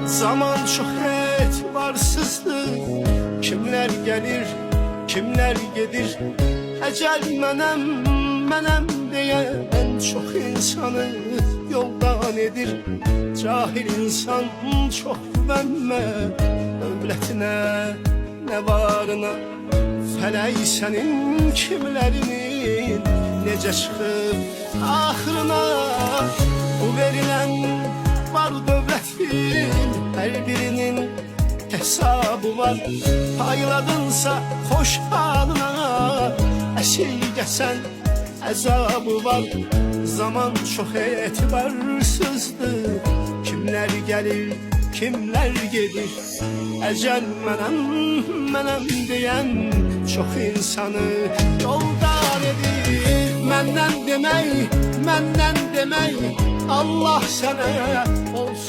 Zaman çok etibarsızdır. Kimler gelir, kimler gedir. Ecel menem diyen çok insanı yoldan edir. Cahil insan çok güvenme devletine, ne varına. Feley senin kimlerinin necə çıxıb axırına. O verilen var dövlətin her birinin hesabı var. Payladınsa xoş halına, əsirgəsən əzabı var. Zaman çox etibarsızdır. Kimler gelir, kimler gedir. Ecel menem diyen çok insanı yoldan edir. Menden demək Allah sana olsun.